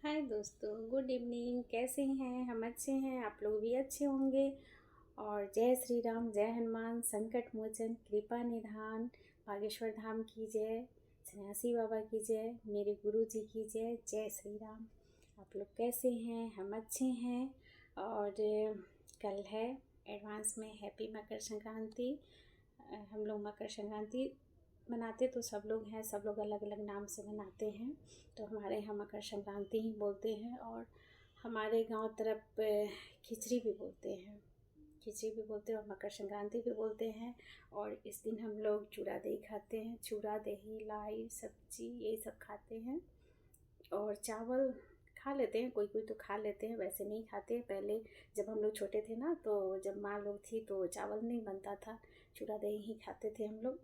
हाय दोस्तों, good evening. कैसे हैं? हम अच्छे हैं, आप लोग भी अच्छे होंगे। और जय श्री राम, जय हनुमान, संकट मोचन, कृपा निधान, बागेश्वर धाम की जय, सन्यासी बाबा की जय, मेरे गुरु जी की जय। जय श्री राम। आप लोग कैसे हैं? हम अच्छे हैं। और कल है एडवांस में हैप्पी मकर संक्रांति। हम लोग मकर संक्रांति मनाते तो सब लोग हैं, सब लोग अलग अलग नाम से मनाते हैं। तो हमारे यहाँ मकर संक्रांति ही बोलते हैं। और हमारे गांव तरफ खिचड़ी भी बोलते हैं, खिचड़ी भी बोलते हैं और मकर संक्रांति भी बोलते हैं। और इस दिन हम लोग चूड़ा दही खाते हैं, चूड़ा दही लाई सब्जी यही सब खाते हैं। और चावल खा लेते हैं, कोई कोई तो खा लेते हैं, वैसे नहीं खाते हैं। पहले जब हम लोग छोटे थे ना, तो जब माँ लोग थी तो चावल नहीं बनता था, चूड़ा दही ही खाते थे हम लोग।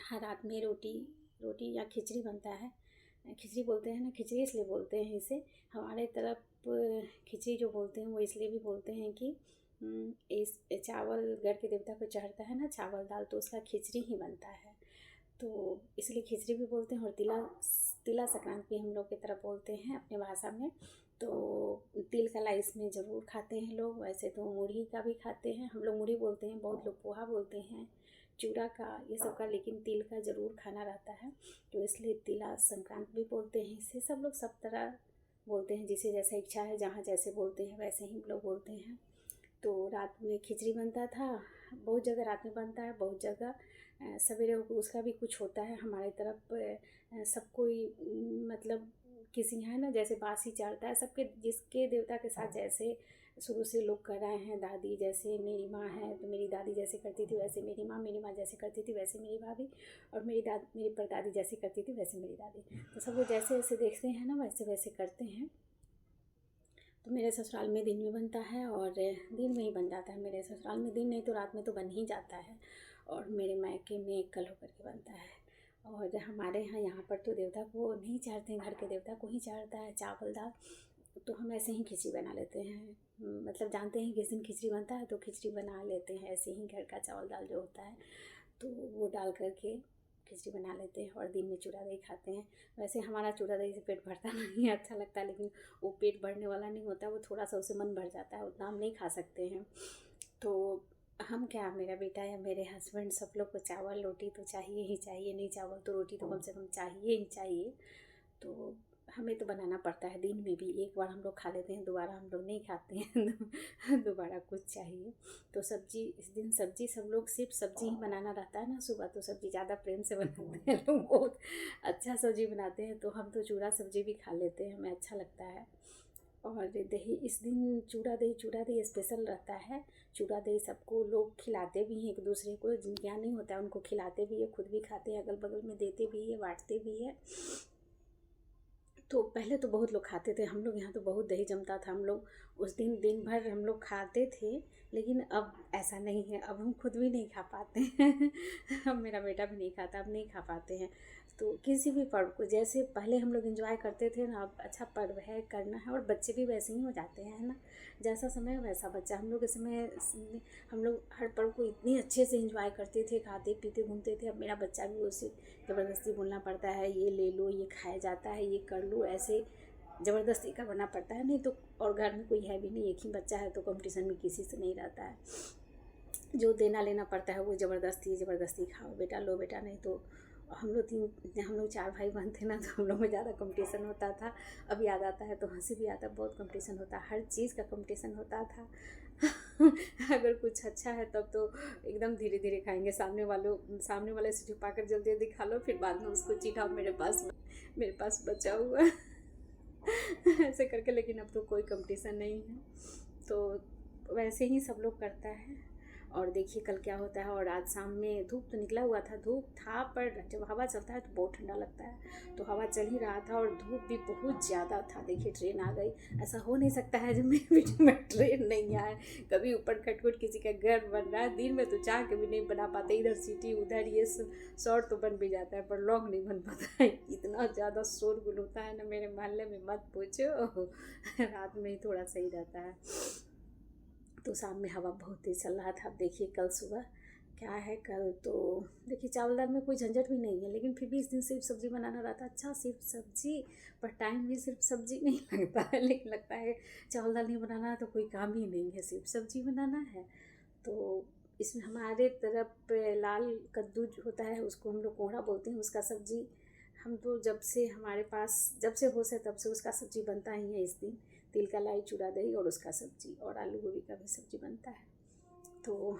हाँ, रात में रोटी रोटी या खिचड़ी बनता है। खिचड़ी बोलते हैं ना, खिचड़ी इसलिए बोलते हैं इसे। हमारे तरफ खिचड़ी जो बोलते हैं वो इसलिए भी बोलते हैं कि इस चावल गढ़ के देवता को चढ़ता है ना, चावल दाल, तो उसका खिचड़ी ही बनता है। तो इसलिए खिचड़ी भी बोलते हैं। और तिला तिला संक्रांति भी हम लोग की तरफ बोलते हैं अपने भाषा में। तो तिल कला इसमें ज़रूर खाते हैं लोग। वैसे तो मुरही का भी खाते हैं, हम लोग मुरही बोलते हैं, बहुत लोग पोहा बोलते हैं, चूड़ा का, ये सब का, लेकिन तिल का ज़रूर खाना रहता है। तो इसलिए तिला संक्रांति भी बोलते हैं। इसे सब लोग सब तरह बोलते हैं, जिसे जैसा इच्छा है, जहाँ जैसे बोलते हैं वैसे ही लोग बोलते हैं। तो रात में खिचड़ी बनता था, बहुत जगह रात में बनता है, बहुत जगह सवेरे उसका भी कुछ होता है। हमारी तरफ सब कोई मतलब किसी यहाँ ना जैसे बासी चढ़ता है, सबके जिसके देवता के साथ जैसे शुरू से लोग कर रहे हैं। दादी जैसे मेरी माँ है तो मेरी दादी जैसे करती थी वैसे मेरी माँ जैसे करती थी वैसे मेरी भाभी, और मेरी परदादी जैसे करती थी वैसे मेरी दादी। तो सब लोग जैसे जैसे देखते हैं ना वैसे वैसे करते हैं। तो मेरे ससुराल में दिन में बनता है और दिन में ही बन जाता है। मेरे ससुराल में दिन नहीं तो रात में तो बन ही जाता है। और मेरे मायके में कल होकर के बनता है। और हमारे यहाँ पर तो देवता को नहीं चाहते हैं, घर के देवता को ही चढ़ता है चावल दाल। तो हम ऐसे ही खिचड़ी बना लेते हैं। मतलब जानते हैं किस दिन खिचड़ी बनता है तो खिचड़ी बना लेते हैं ऐसे ही, घर का चावल दाल जो होता है तो वो डाल करके खिचड़ी बना लेते हैं। और दिन में चूड़ा दही खाते हैं। वैसे हमारा चूड़ा दही से पेट भरता नहीं है, अच्छा लगता है, लेकिन वो पेट भरने वाला नहीं होता, वो थोड़ा सा उससे मन भर जाता है, उतना हम नहीं खा सकते हैं। तो हम क्या, मेरा बेटा या मेरे हस्बैंड, सब लोग को चावल रोटी तो चाहिए ही चाहिए, नहीं चावल तो रोटी तो कम से कम चाहिए ही चाहिए। तो हमें तो बनाना पड़ता है। दिन में भी एक बार हम लोग खा लेते हैं, दोबारा हम लोग नहीं खाते हैं दोबारा कुछ चाहिए। तो सब्जी, इस दिन सब्जी सब लोग सिर्फ सब्जी ही बनाना रहता है ना, सुबह तो सब्जी ज़्यादा प्रेम से बनाते हैं लोग, बहुत अच्छा सब्जी बनाते हैं। तो हम तो चूड़ा सब्जी भी खा लेते हैं, हमें अच्छा लगता है। और दही, इस दिन चूड़ा दही स्पेशल रहता है। चूड़ा दही सबको लोग खिलाते भी हैं, एक दूसरे को जिनके यहाँ नहीं होता है उनको खिलाते भी है, खुद भी खाते हैं, अगल बगल में देते भी है, बांटते भी है। तो पहले तो बहुत लोग खाते थे, हम लोग यहाँ तो बहुत दही जमता था, हम लोग उस दिन दिन भर हम लोग खाते थे। लेकिन अब ऐसा नहीं है, अब हम खुद भी नहीं खा पाते हैं अब मेरा बेटा भी नहीं खाता, अब नहीं खा पाते हैं। तो किसी भी पर्व को जैसे पहले हम लोग एंजॉय करते थे ना, अब अच्छा पर्व है करना है, और बच्चे भी वैसे ही हो जाते हैं, है ना। जैसा समय वैसा बच्चा। हम लोग इस समय हम लोग हर पर्व को इतनी अच्छे से एंजॉय करते थे, खाते पीते घूमते थे। अब मेरा बच्चा भी उसे ज़बरदस्ती बोलना पड़ता है, ये ले लो, ये खाया जाता है, ये कर लो, ऐसे ज़बरदस्ती करना पड़ता है। नहीं तो, और घर में कोई है भी नहीं, एक ही बच्चा है, तो कंपटीशन में किसी से नहीं रहता है। जो देना लेना पड़ता है वो ज़बरदस्ती ज़बरदस्ती, खाओ बेटा, लो बेटा, नहीं तो। हम लोग 4 भाई बहन थे ना, तो हम लोग में ज़्यादा कंपटीशन होता था। अब याद आता है तो हंसी भी आता है, बहुत कंपटीशन होता है, हर चीज़ का कंपटीशन होता था अगर कुछ अच्छा है तब तो एकदम धीरे धीरे खाएंगे, सामने वाले से छुपा कर जल्दी जल्दी खा लो, फिर बाद में उसको चिढ़ाओ, मेरे पास बचा हुआ ऐसे करके। लेकिन अब तो कोई कंपटीशन नहीं है, तो वैसे ही सब लोग करता है। और देखिए कल क्या होता है। और आज शाम में धूप तो निकला हुआ था, धूप था, पर जब हवा चलता है तो बहुत ठंडा लगता है। तो हवा चल ही रहा था और धूप भी बहुत ज़्यादा था। देखिए ट्रेन आ गई। ऐसा हो नहीं सकता है जब मेरे वीडियो में ट्रेन नहीं आए। कभी ऊपर खटखट किसी का घर बन रहा है, दिन में तो चाह के भी नहीं बना पाते, इधर सिटी उधर ये शॉर्ट तो बन भी जाता है, पर लॉन्ग नहीं बन पाता है। इतना ज़्यादा शोरगुल होता है ना मेरे मोहल्ले में, मत पूछो रात में ही थोड़ा सही रहता है। तो शाम में हवा बहुत तेज़ चल रहा था। अब देखिए कल सुबह क्या है कल तो देखिए चावल दाल में कोई झंझट भी नहीं है, लेकिन फिर भी इस दिन सिर्फ सब्ज़ी बनाना रहता है। अच्छा सिर्फ सब्ज़ी, पर टाइम भी सिर्फ सब्ज़ी नहीं लगता है, लेकिन लगता है चावल दाल नहीं बनाना है तो कोई काम ही नहीं है, सिर्फ सब्ज़ी बनाना है। तो इसमें हमारे तरफ लाल कद्दू जो होता है उसको हम लोग कोहड़ा बोलते हैं, उसका सब्ज़ी हम तो जब से हमारे पास जब से होश है तब से उसका सब्ज़ी बनता ही है इस दिन। तिल का लाई चूड़ा दही और उसका सब्ज़ी, और आलू गोभी का भी सब्ज़ी बनता है। तो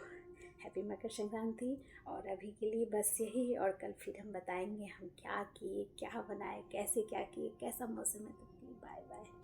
हैप्पी मकर संक्रांति। और अभी के लिए बस यही, और कल फिर हम बताएंगे हम क्या किए, क्या बनाए, कैसे क्या किए, कैसा मौसम है। तब के लिए बाय बाय।